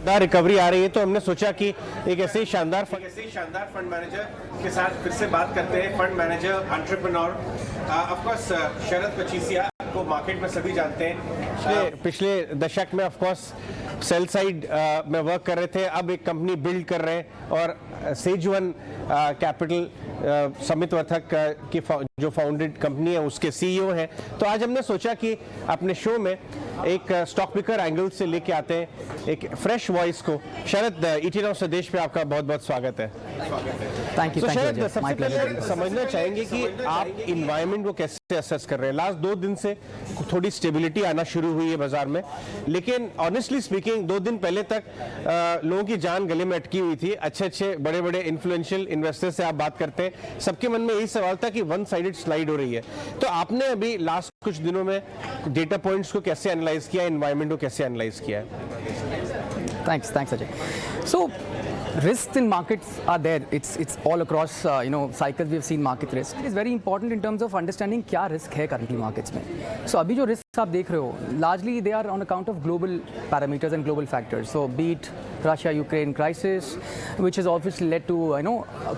Recovery आ रही है तो हमने सोचा कि एक ऐसे ही शानदार फंड मैनेजर के साथ फिर से बात करते हैं। Fund manager, entrepreneur, of course Sharad Pachisia को मार्केट में सभी जानते हैं। पिछले दशक में ऑफ कोर्स सेल साइड में वर्क कर रहे थे, अब एक कंपनी बिल्ड कर रहे हैं और सेज1 कैपिटल समित वर्धक की जो फाउंडेड कंपनी है उसके सीईओ हैं। तो आज हमने सोचा कि अपने शो में एक स्टॉक पिकर एंगल से लेके आते हैं एक फ्रेश वॉइस को। शरद, ईटी नाउ संदेश पे आपका बहुत बहुत स्वागत है। Thank you. शरद, सबसे पहले समझना चाहेंगे कि आप इन्वायरमेंट को कैसे असेस कर रहे हैं। लास्ट 2 दिन से थोड़ी स्टेबिलिटी आना शुरू हुई है बाजार में, लेकिन ऑनेस्टली स्पीकिंग 2 दिन पहले तक लोगों की जान गले में अटकी हुई थी। अच्छे बड़े बड़े इन्फ्लुएंशियल इन्वेस्टर से आप बात करते हैं, सबके मन में यही सवाल था कि वन साइडेड स्लाइड हो रही है। तो आपने अभी लास्ट कुछ दिनों में डेटा पॉइंट्स को कैसे एनालाइज किया, एनवायरनमेंट को कैसे एनालाइज किया है? Thanks Ajay. So risks in markets are there. It's all across cycles. We have seen market risk. It is very important in terms of understanding क्या risk है currently markets में. So अभी जो risks आप देख रहे हो, largely they are on account of global parameters and global factors. So be it Russia-Ukraine crisis, which has obviously led to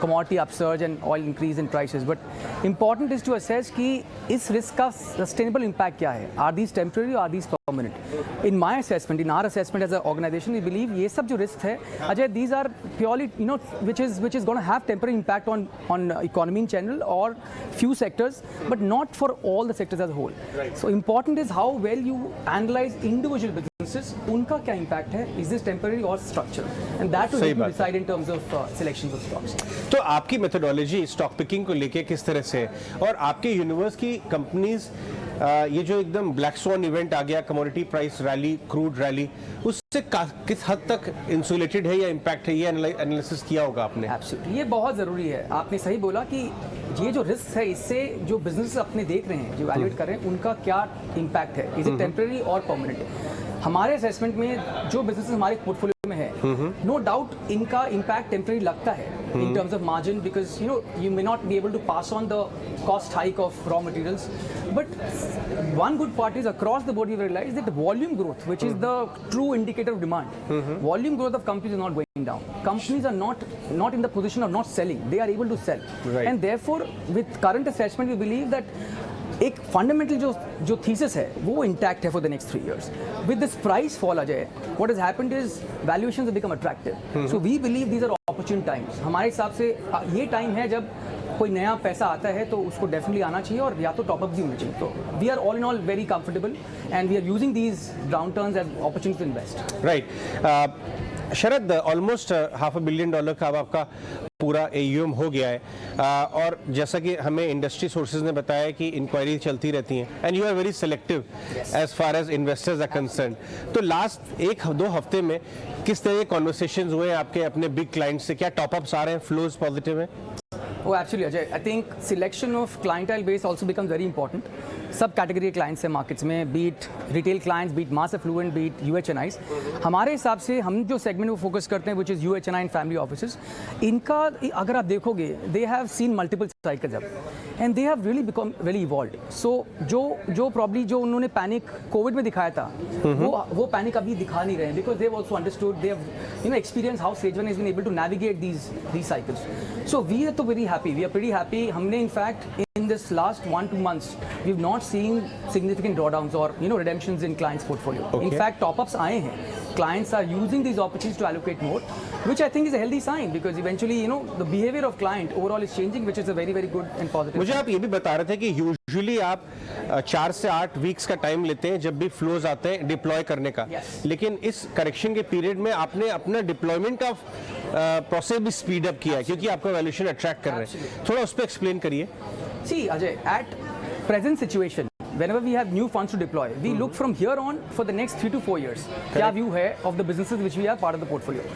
commodity upsurge and oil increase in prices. But important is to assess कि इस risk का sustainable impact क्या है. Are these temporary or are these permanent? In my assessment, in our assessment as an organization, we believe ये सब जो risk है, Ajay, these are purely which is going to have temporary impact on economy in general or few sectors, but not for all the sectors as a whole. Right. So important is how well you analyze individual businesses. उनका क्या impact है? Is this temporary or structural? And that will help you decide in terms of selections of stocks. तो आपकी methodology stock picking को लेके किस तरह से है, और आपके यूनिवर्स की कंपनीज ये जो एकदम ब्लैक स्वॉन इवेंट आ गया, commodity price rally, crude rally, उससे किस हद तक इंसुलेटेड है या इम्पैक्ट है, ये एनालिसिस किया होगा आपने? एब्सोल्युटली, ये बहुत ज़रूरी है। आपने सही बोला कि ये जो रिस्क है, इससे जो बिजनेस अपने देख रहे हैं, जो वैल्यूएट कर रहे हैं, उनका क्या इम्पैक्ट है, इज इट टेम्पररी और परमानेंट। हमारे असेसमेंट में जो बिजनेस हमारे पोर्टफोलियो में है, नो डाउट इनका इम्पैक्ट टेम्पररी लगता है in terms of margin, because you may not be able to pass on the cost hike of raw materials. But one good part is across the board we realize that the volume growth, which is the true indicator of demand, volume growth of companies is not going down. Companies are not in the position of not selling; they are able to sell. Right. And therefore, with current assessment, we believe that एक fundamental जो thesis है वो intact है for the next 3 years. With this price fall आ जाए, what has happened is valuations have become attractive. So we believe these are opportunity times. हमारे हिसाब से ये टाइम है जब कोई नया पैसा आता है तो उसको डेफिनेटली आना चाहिए, और या तो टॉपअप भी होना चाहिए. तो we are all in all very comfortable and we are using these downturns as opportunity to invest. Right. Sharad, almost $500 million का अब आपका पूरा AUM हो गया है, और जैसा कि हमें इंडस्ट्री सोर्सेज ने बताया कि इंक्वायरी चलती रहती हैं, and you are very selective as far as investors are concern. तो लास्ट 1-2 हफ्ते में किस तरह के कॉन्वर्सेशंस हुए आपके अपने बिग क्लाइंट्स से? क्या टॉपअप्स आ रहे हैं, फ्लोज पॉजिटिव हैं? Oh, absolutely, Ajay. I think selection of clientele base also becomes very important. सब कैटेगरी के क्लाइंट्स हैं मार्केट्स में, बीट रिटेल क्लाइंट्स, बीट मास एफ्लुएंट, बीट UHNIs. हमारे हिसाब से हम जो सेगमेंट को फोकस करते हैं, which is UHNI and family offices, इनका अगर आप देखोगे, they have seen multiple cycles अब and they have really become very evolved. So जो प्रॉब्ली जो उन्होंने पैनिक कोविड में दिखाया था, वो पैनिक अभी दिखा नहीं रहे हैं, because they have also understood, they have experience how SageOne has been able to navigate these cycles. So we are very happy. We are pretty happy. हमने in fact in this last 1-2 months, we've not seen significant drawdowns or redemptions in clients' portfolio. Okay. In fact, top-ups आए हैं. Clients are using these opportunities to allocate more, which I think is a healthy sign, because eventually the behavior of client overall is changing, which is a very very good and positive. मुझे आप ये भी बता रहे थे कि usually आप 4 से 8 वीक्स का टाइम लेते हैं जब भी फ्लोज आते हैं डिप्लॉय करने का. Yes. लेकिन इस करेक्शन के पीरियड में आपने अपना डिप्लॉयमेंट का प्रोसेस भी स्पीड अप किया है, क्योंकि आपका वैल्यूएशन अट्रैक्ट कर रहे हैं. थोड़ा उस पर एक्सप्लेन करिए. See, Ajay, at present situation, whenever we have new funds to deploy, we look from here on for the next 3 to 4 years. क्या व्यू है of the businesses which we are part of the portfolio.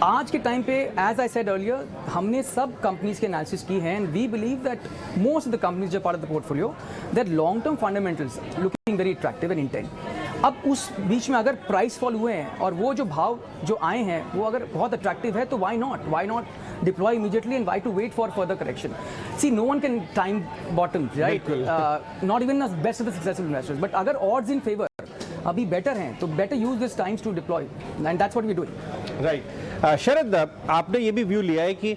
आज के time पे, as I said earlier, हमने सब companies के analysis की हैं, and we believe that most of the companies जो part of the portfolio, that long term fundamentals looking very attractive and intent. अब उस बीच में अगर प्राइस फॉल हुए हैं और वो जो भाव जो आए हैं वो अगर बहुत अट्रैक्टिव है, तो why not deploy immediately and why to wait for further correction. See, no one can time bottom, right? Not even the best of the successful investors. But अगर odds in favor, अभी better हैं, तो better use this times to deploy, and that's what we doing. Right. Sharad, आपने ये भी view लिया है कि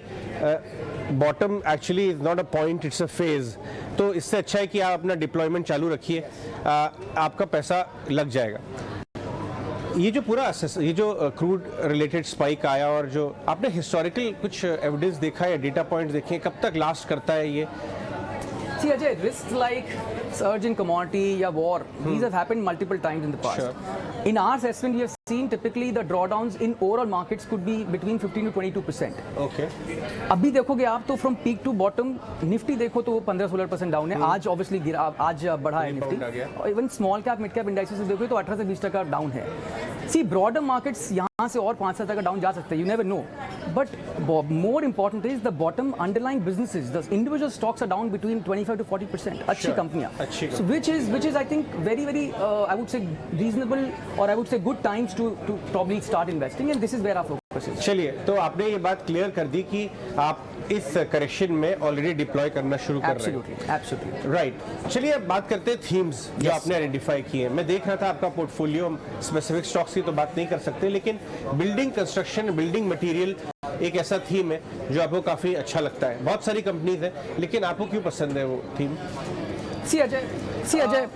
bottom actually is not a point, it's a phase, तो इससे अच्छा है कि आप अपना डिप्लॉयमेंट चालू रखिए, आपका पैसा लग जाएगा। ये जो पूरा ये जो क्रूड रिलेटेड स्पाइक आया और जो आपने हिस्टोरिकल कुछ एविडेंस देखा या डेटा पॉइंट्स देखे, कब तक लास्ट करता है ये? See Ajay, risks like surge in commodity या war, these have happened multiple times in the past. Sure. In our assessment, we have seen typically the drawdowns in overall markets could be between 15 to 22%. Okay. अभी देखोगे आप तो from peak to bottom Nifty देखो तो वो 15-16% down है। आज obviously गिरा, आज बढ़ा है Rebound आ गया। निफ्टी, और even small cap mid cap indices देखो तो 18 से 20% डाउन है। सी ब्रॉडर मार्केट्स यहाँ से और 5 तक डाउन जा सकते हैं, you never know, but more important is the bottom underlying businesses, the individual stocks are down between 25 to 40%, अच्छी कंपनियां, so which is I think very I would say reasonable, or I would say good times to probably start investing, and this is where our focus is. चलिए, तो आपने ये बात clear कर दी कि आप इस करेक्शन में ऑलरेडी डिप्लॉय करना शुरू कर रहे हैं। Absolutely. राइट। चलिए अब बात करते हैं थीम्स जो आपने आइडेंटिफाई किए हैं। मैं देख रहा था आपका पोर्टफोलियो, हम स्पेसिफिक स्टॉक्स की तो बात नहीं कर सकते, लेकिन बिल्डिंग कंस्ट्रक्शन, बिल्डिंग मटेरियल एक ऐसा थीम है जो आपको काफ़ी अच्छा लगता है। बहुत सारी कंपनीज हैं, लेकिन आपको क्यों पसंद है वो थीम? सी अजय,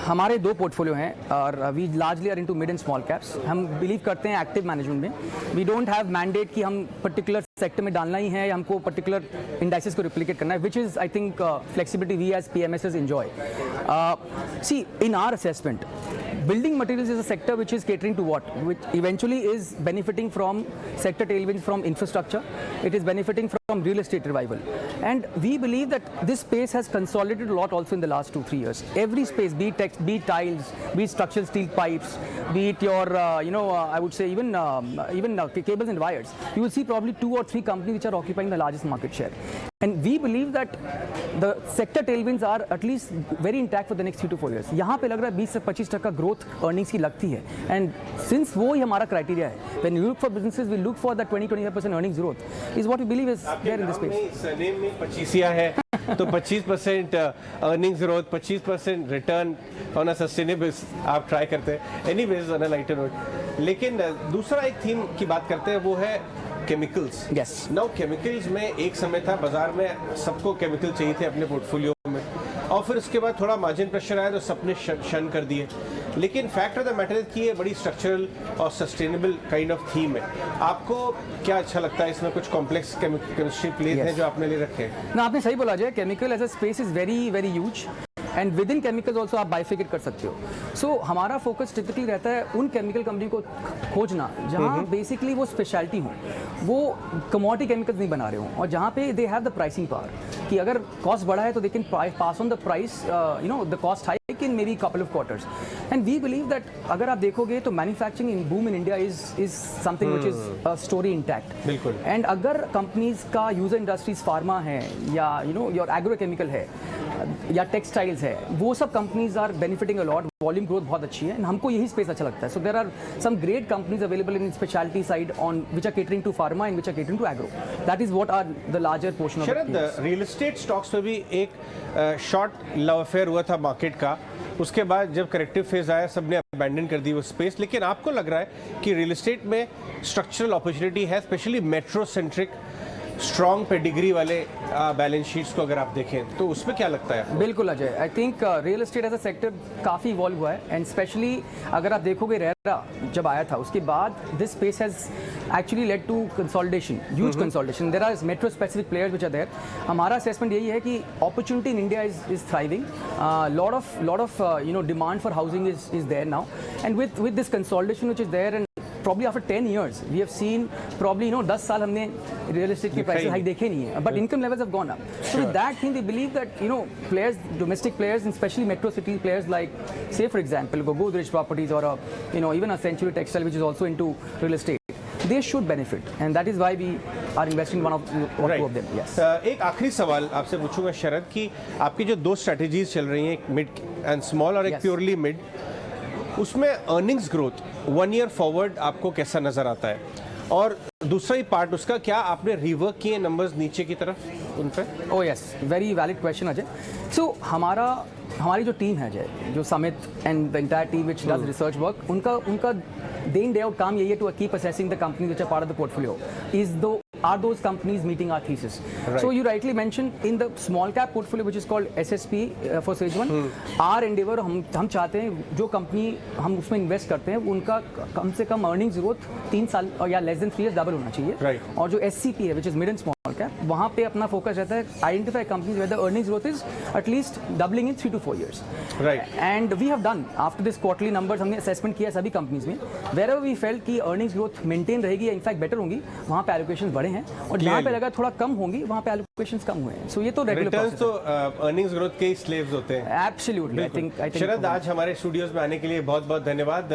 हमारे 2 पोर्टफोलियो हैं और we largely are into mid and small caps. हम बिलीव करते हैं एक्टिव मैनेजमेंट में। वी डोंट हैव मैंडेट कि हम पर्टिकुलर सेक्टर में डालना ही है या हमको पर्टिकुलर इंडाइसेस को रिप्लिकेट करना है, which is I think flexibility we as PMSs enjoy. See in our assessment, building materials is a sector which is catering to what? Which eventually is benefiting from sector tailwinds from infrastructure. It is benefiting from real estate revival. And we believe that this space has consolidated a lot also in the last 2-3 years. Every space, be it text, be it tiles, be it structural steel pipes, be it your, I would say even cables and wires, you will see probably 2 or 3 companies which are occupying the largest market share. And we believe that the sector tailwinds are at least very intact for the next 3 to 4 years. यहाँ पे लग रहा है 20 से 25% growth earnings की लगती है, and since वो ही हमारा क्राइटेरिया है, when you look for businesses we look for the 20-25% earnings growth is what we believe is there in this space. Name में 25 है तो 25% earnings growth, 25% return on a sustainable आप ट्राई करते हैं। Anyways, on a lighter note, लेकिन दूसरा एक theme की बात करते हैं, वो है केमिकल्स। Yes. नाउ केमिकल्स में एक समय था बाजार में सबको केमिकल चाहिए थे अपने पोर्टफोलियो में, और फिर उसके बाद थोड़ा मार्जिन प्रेशर आया तो सबने शन कर दिए। लेकिन फैक्ट ऑफ द मैटर है कि ये बड़ी स्ट्रक्चरल और सस्टेनेबल काइंड ऑफ थीम है। आपको क्या अच्छा लगता है इसमें? कुछ कॉम्प्लेक्स केमिस्ट्री प्लेस हैं जो आपने ले रखे हैं? ना, आपने सही बोला Jai, chemical as a space is very huge, and within chemicals also आप बाइफिकेट कर सकते हो। सो हमारा फोकस टिपिकली रहता है उन केमिकल कंपनी को खोजना जहाँ बेसिकली वो स्पेशलिटी हो, वो कमोडिटी केमिकल्स नहीं बना रहे हो, और जहाँ पे they have the pricing power कि अगर कॉस्ट बढ़ा है तो they can pass on the price, the cost hike in maybe couple of quarters. And we believe that अगर आप देखोगे तो manufacturing in boom in India is something which is a story intact. बिल्कुल। एंड अगर companies का user industries pharma है या योर एग्रोकेमिकल है या टेक्सटाइल्स है, वो सब companies are benefiting a lot, volume growth बहुत अच्छी है, हमको यही स्पेस अच्छा लगता है। So there are some great companies available in speciality side on which are catering to pharma and which are catering to agro. That is what are the larger portion of Sharad, real estate stocks में भी एक short love affair हुआ था market का, उसके बाद जब corrective phase आया सबने अबैंडन कर दी वो स्पेस, लेकिन आपको लग रहा है कि रियल एस्टेट में स्ट्रक्चरल अपॉर्चुनिटी है, specially metro centric strong pedigree वाले बैलेंस शीट्स को अगर आप देखें तो उसमें क्या लगता है? बिल्कुल Ajay, I think real estate as a sector काफ़ी इवॉल्व हुआ है, एंड स्पेशली अगर आप देखोगे रेरा जब आया था उसके बाद this space has actually led to consolidation, huge consolidation. There are metro specific players which are there. हमारा असेसमेंट यही है कि opportunity in India is thriving, lot of demand for housing is there now, and with this consolidation which is there, and probably after 10 years we have seen probably 10 साल हमने real estate की price hike देखे नहीं है, but income levels have gone up. So with that thing we believe that players, domestic players and especially metro city players like say for example Godrej Properties or even a Century Textile which is also into real estate, they should benefit, and that is why we are investing in one of or two of them. Yes. एक आखिरी सवाल आपसे पूछूंगा शरद कि आपकी जो 2 strategies चल रही हैं, एक मिड एंड स्मॉल और एक प्योरली मिड, उसमें अर्निंग्स ग्रोथ 1 ईयर फॉरवर्ड आपको कैसा नज़र आता है? और दूसरा ही पार्ट उसका, क्या आपने रिवर्क किए नंबर्स नीचे की तरफ उन पे? Oh yes, very valid question Ajay. So हमारी जो टीम है अजय, जो Samit and the entire team which does research work, उनका डे इन डे आउट काम यही है to keep assessing the companies which are part of the portfolio. Are those companies meeting our thesis? Right. So you rightly mentioned in the small cap portfolio which is called SSP for SageOne, our endeavor, हम चाहते हैं जो company हम उसमें invest करते हैं उनका कम से कम अर्निंग्स ग्रोथ 3 साल और या लेस देन 3 years डबल होना चाहिए। Right. और जो SCP है which is mid and small cap, वहाँ पे अपना फोकस रहता है identify companies where the earnings growth is at least doubling in 3 to 4 years। Right. And we have done after this quarterly numbers, हमने असेसमेंट किया सभी कंपनीज में, वेयर एवर वी फेल्ट कि अर्निंग्स ग्रोथ मेंटेन रहेगी या in fact better होंगी, वहाँ पे एलोकेशन बढ़े हैं, और जहाँ पे लगा थोड़ा कम होंगी वहाँ पे एलोकेशंस कम हुए हैं। सो ये तो रेगुलर रिटर्न्स तो अर्निंग्स ग्रोथ के स्लेव्स होते हैं। एब्सोल्युटली। आई थिंक शरद, आज हमारे स्टूडियोज में आने के लिए बहुत बहुत धन्यवाद।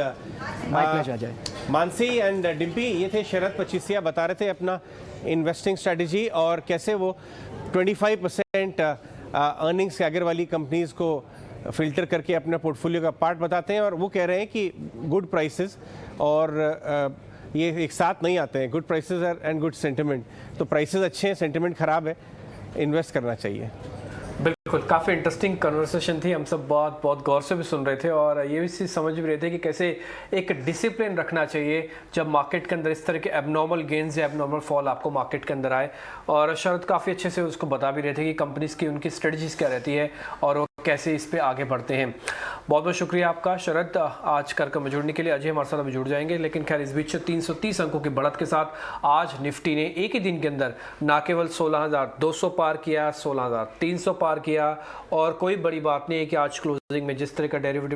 My pleasure Ajay. Mansi and Dimpy, ये थे शरद पचीसिया, बता रहे थे अपना इन्वेस्टिंग स्ट्रेटजी और कैसे वो 25% अर्निंग्स के आगे वाली कंपनीज को फिल्टर करके अपने पोर्टफोलियो का पार्ट बताते हैं। और वो कह रहे हैं कि गुड प्राइसेस और ये एक साथ नहीं आते हैं, good prices and good sentiment. तो प्राइसेस अच्छे हैं, सेंटिमेंट खराब है, इन्वेस्ट करना चाहिए। बिल्कुल, काफ़ी इंटरेस्टिंग कन्वर्सेशन थी। हम सब बहुत बहुत गौर से भी सुन रहे थे और ये भी चीज़ समझ भी रहे थे कि कैसे एक डिसिप्लिन रखना चाहिए जब मार्केट के अंदर इस तरह के एबनॉर्मल गेन्स या एबनॉर्मल फॉल आपको मार्केट के अंदर आए। और शरद काफ़ी अच्छे से उसको बता भी रहे थे कि कंपनीज की उनकी स्ट्रेटजीज क्या रहती है और वो कैसे इस पे आगे बढ़ते हैं। बहुत बहुत शुक्रिया आपका शरद, आज कार्यक्रम में जुड़ने के लिए। अजय हमारे साथ अभी जुड़ जाएंगे, लेकिन खैर इस बीच 330 अंकों की बढ़त के साथ आज निफ्टी ने एक ही दिन के अंदर ना केवल 16,200 पार किया, 16,300 पार किया। और कोई बड़ी बात नहीं है कि आज क्लोजिंग में जिस तरह का डेरिवेटिव